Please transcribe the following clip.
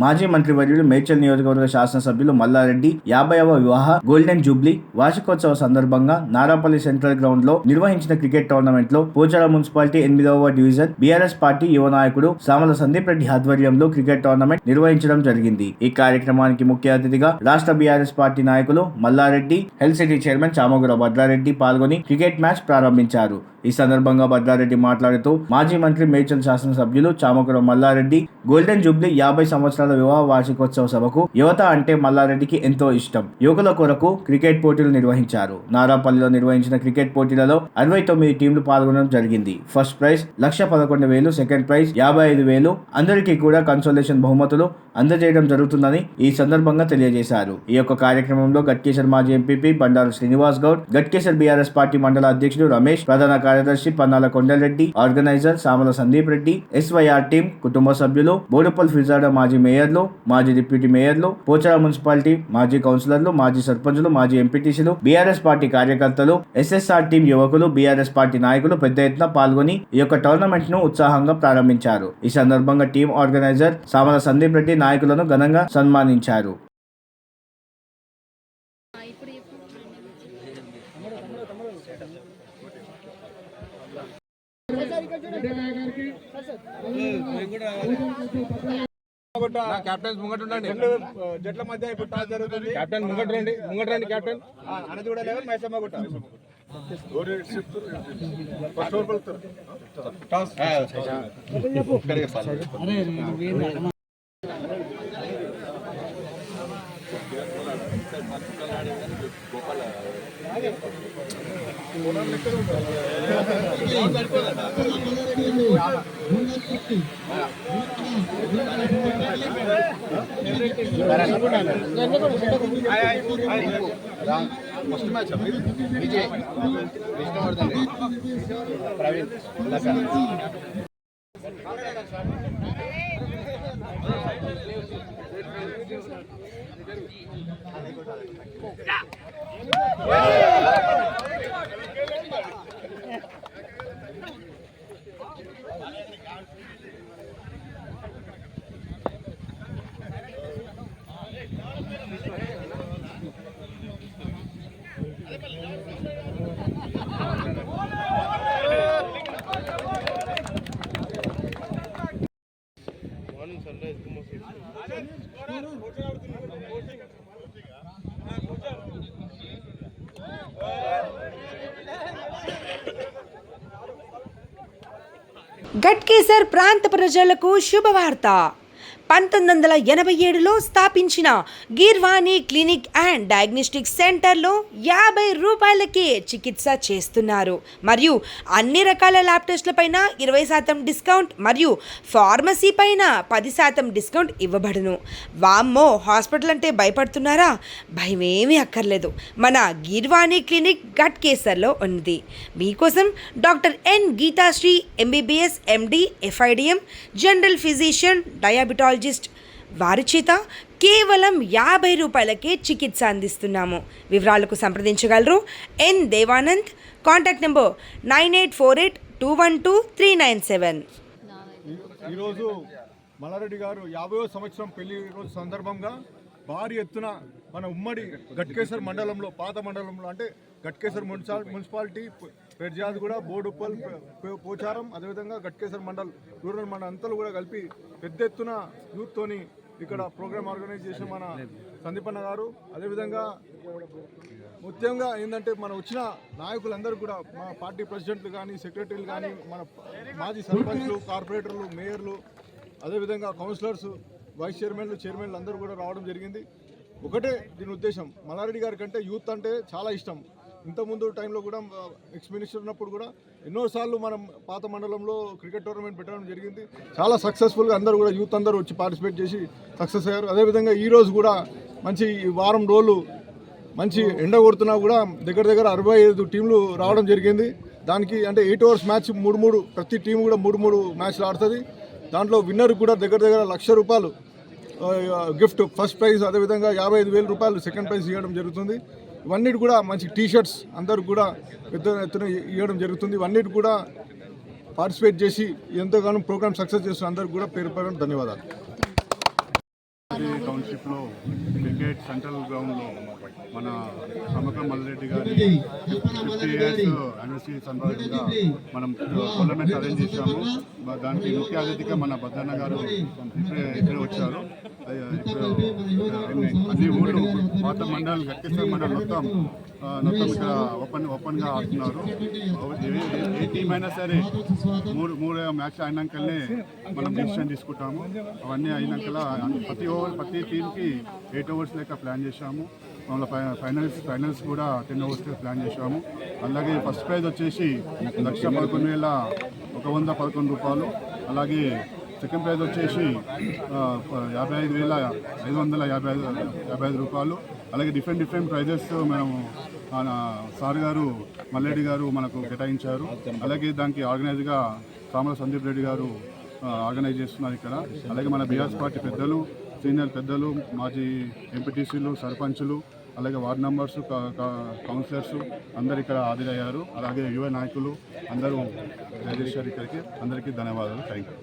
మాజీ మంత్రివర్యులు మేడ్చల్ నియోజకవర్గ శాసనసభ్యులు మల్లారెడ్డి 50వ వివాహ గోల్డెన్ జూబ్లీ వార్షికోత్సవ సందర్భంగా నారాపల్లి సెంట్రల్ గ్రౌండ్ లో నిర్వహించిన క్రికెట్ టోర్నమెంట్ లో పోచారం మున్సిపాలిటీ 8వ డివిజన్ బీఆర్ఎస్ పార్టీ యువ నాయకుడు సామల సందీప్ రెడ్డి ఆధ్వర్యంలో క్రికెట్ టోర్నమెంట్ నిర్వహించడం జరిగింది. ఈ కార్యక్రమానికి ముఖ్య అతిథిగా రాష్ట్ర బీఆర్ఎస్ పార్టీ నాయకులు Mallareddy, health city chairman Chamakura Bhadrareddy పాల్గొని క్రికెట్ మ్యాచ్ ప్రారంభించారు. ఈ సందర్భంగా భద్రారెడ్డి మాట్లాడుతూ మాజీ మంత్రి మేడ్చల్ శాసనసభ్యులు చామకుర మల్లారెడ్డి గోల్డెన్ జూబ్లీ 50 సంవత్సరాల వివాహ వార్షికోత్సవ సభకు యువత అంటే మల్లారెడ్డికి ఎంతో ఇష్టం. యువకుల కొరకు క్రికెట్ పోటీలు నిర్వహించారు. నారాపల్లిలో నిర్వహించిన క్రికెట్ పోటీలలో 69 టీంలు పాల్గొనడం జరిగింది. First prize 1,11,000, second prize 55,000. అందరికీ కూడా కన్సోలేషన్ బహుమతులు అందజేయడం జరుగుతుందని ఈ సందర్భంగా తెలియజేశారు. ఈ యొక్క కార్యక్రమంలో గట్కేసర్ మాజీ MPP Bandaru Srinivas Goud, Ghatkesar BRS party మండల అధ్యక్షుడు రమేష్, ప్రధాన కార్యదర్శి Pannala Kondal Reddy, organiser Samala Sandeep Reddy, SYR team కుటుంబ సభ్యులు, బోడుపల్ ఫిజాడా మాజీ మేయర్లు, మాజీ డిప్యూటీ మేయర్లు, పోచారం మున్సిపాలిటీ మాజీ కౌన్సిలర్లు, మాజీ సర్పంచులు, మాజీ ఎంపీటీసీలు, బీఆర్ఎస్ పార్టీ కార్యకర్తలు, ఎస్ఎస్ఆర్ టీం యువకులు, బీఆర్ఎస్ పార్టీ నాయకులు పెద్ద ఎత్తున పాల్గొని ఈ యొక్క టోర్నమెంట్ ను ఉత్సాహంగా ప్రారంభించారు. ఈ సందర్భంగా టీం ఆర్గనైజర్ సామల సందీప్ రెడ్డి నాయకులను ఘనంగా సన్మానించారు. కెప్టెన్ ముంగటుండండి. జట్ల మధ్య ఇప్పుడు టాస్ జరుగుతుంది. కెప్టెన్ ముంగటండి కెప్టెన్ అనేది కూడా లేవని మైసమ్మ గుట్ట ఫస్ట్ మ్యాచ్ విజయ్ విష్ణువర్ధన్ ప్రవీణ్ గట్కేసర్ ప్రాంత ప్రజలకు శుభవార్త. 1987లో స్థాపించిన గిర్వాణి క్లినిక్ అండ్ డయాగ్నోస్టిక్ సెంటర్లో 50 రూపాయలకే చికిత్స చేస్తున్నారు. మరియు అన్ని రకాల ల్యాబ్ టెస్టులపైన 20% డిస్కౌంట్ మరియు ఫార్మసీ పైన 10% డిస్కౌంట్ ఇవ్వబడును. వామ్మో, హాస్పిటల్ అంటే భయపడుతున్నారా? భయమేమీ అక్కర్లేదు. మన గిర్వాణి క్లినిక్ గట్కేసర్లో ఉంది. మీకోసం doctor N Geethasri MBBS MD FIDM general physician diabetologist వారి చేత కేవలం 50 రూపాయలకే చికిత్స అందిస్తున్నాము. వివరాలకు సంప్రదించగలరు ఎన్ దేవానంద్. Contact number 9848212397. ఈరోజు మల్లారెడ్డి గారు 50వ సంవత్సరం పెళ్లి రోజు సందర్భంగా భారీ ఎత్తున మన ఉమ్మడి గట్కేసర్ మండలంలో, పాత మండలంలో అంటే గట్కేసర్ మున్సిపాలిటీ, పెర్జాద్గూడ, బోడుపల్, పోచారం, అదేవిధంగా గట్కేసర్ మండల్, రూరల్ మండల్ అంతా కూడా కలిపి పెద్ద ఎత్తున యూత్తోని ఇక్కడ ప్రోగ్రామ్ ఆర్గనైజ్ చేసిన మన సందీపన్న గారు. అదేవిధంగా ముఖ్యంగా ఏంటంటే మన వచ్చిన నాయకులందరూ కూడా, మా పార్టీ ప్రెసిడెంట్లు కానీ, సెక్రటరీలు కానీ, మన మాజీ సర్పంచ్లు, కార్పొరేటర్లు, మేయర్లు, అదేవిధంగా కౌన్సిలర్స్, వైస్ చైర్మన్లు అందరూ కూడా రావడం జరిగింది. ఒకటే దీని ఉద్దేశం, మల్లారెడ్డి గారి కంటే యూత్ అంటే చాలా ఇష్టం. ఇంతకుముందు టైంలో కూడా ఎక్స్ మినిస్టర్ ఉన్నప్పుడు కూడా ఎన్నోసార్లు మనం పాత మండలంలో క్రికెట్ టోర్నమెంట్ పెట్టడం జరిగింది. చాలా సక్సెస్ఫుల్గా అందరూ కూడా యూత్ అందరూ వచ్చి పార్టిసిపేట్ చేసి సక్సెస్ అయ్యారు. అదేవిధంగా ఈరోజు కూడా మంచి వారం రోజులు మంచి ఎండ కొడుతున్నా కూడా దగ్గర 65 టీంలు రావడం జరిగింది. దానికి అంటే 8 hours మ్యాచ్ 3 ప్రతి టీం కూడా 3 మ్యాచ్లు ఆడుతుంది. దాంట్లో విన్నర్ కూడా దగ్గర ₹1,00,000 గిఫ్ట్ ఫస్ట్ ప్రైజ్, అదేవిధంగా 55,000 రూపాయలు సెకండ్ ప్రైజ్ ఇవ్వడం జరుగుతుంది. ఇవన్నిటి కూడా మంచి టీషర్ట్స్ అందరూ కూడా పెద్ద ఎత్తున ఇవ్వడం జరుగుతుంది. ఇవన్నిటి కూడా పార్టిసిపేట్ చేసి ఎంతగానో ప్రోగ్రామ్ సక్సెస్ చేస్తున్న అందరికీ కూడా పేరు ధన్యవాదాలు. టౌన్షిప్లో క్రికెట్ సెంట్రల్ గ్రౌండ్లో మన సమకం మల్లారెడ్డి గారి 50 ఇయర్స్ యానివర్సరీ సందర్భంగా మనం టోర్నమెంట్ అరేంజ్ చేశాము. దానికి ముఖ్య అతిథిగా మన భద్రన్న గారు ఇప్పుడే వచ్చారు. ఇప్పుడు అన్ని ఊళ్ళు పాత మండలం గట్కేశ్వర మండలం మొత్తం ఇక్కడ ఓపెన్గా ఆడుతున్నారు. ఏ టీం అయినా సరే మూడు మ్యాచ్ అయినాకనే మనం డిసిషన్ తీసుకుంటాము. అవన్నీ అయినాక ప్రతి టీంకి 8 ఓవర్స్ లెక్క ప్లాన్ చేశాము. ఫైనల్స్ కూడా 10 ఓవర్స్ ప్లాన్ చేశాము. అలాగే ఫస్ట్ ప్రైజ్ వచ్చేసి 1,11,111 రూపాయలు. అలాగే సెకండ్ ప్రైజ్ వచ్చేసి 55,555 రూపాయలు. అలాగే డిఫరెంట్ ప్రైజెస్ మేము సార్ గారు మల్లారెడ్డి గారు మనకు కేటాయించారు. అలాగే దానికి ఆర్గనైజ్గా సామల సందీప్ రెడ్డి గారు ఆర్గనైజ్ చేస్తున్నారు ఇక్కడ. అలాగే మన బీఆర్ఎస్ పార్టీ పెద్దలు, సీనియర్ పెద్దలు, మాజీ ఎంపీటీసీలు, సర్పంచులు, అలాగే వార్డు మెంబర్స్, కౌన్సిలర్స్ అందరు ఇక్కడ హాజరయ్యారు. అలాగే యువ నాయకులు అందరూ చేశారు ఇక్కడికి. అందరికీ ధన్యవాదాలు. Thank you.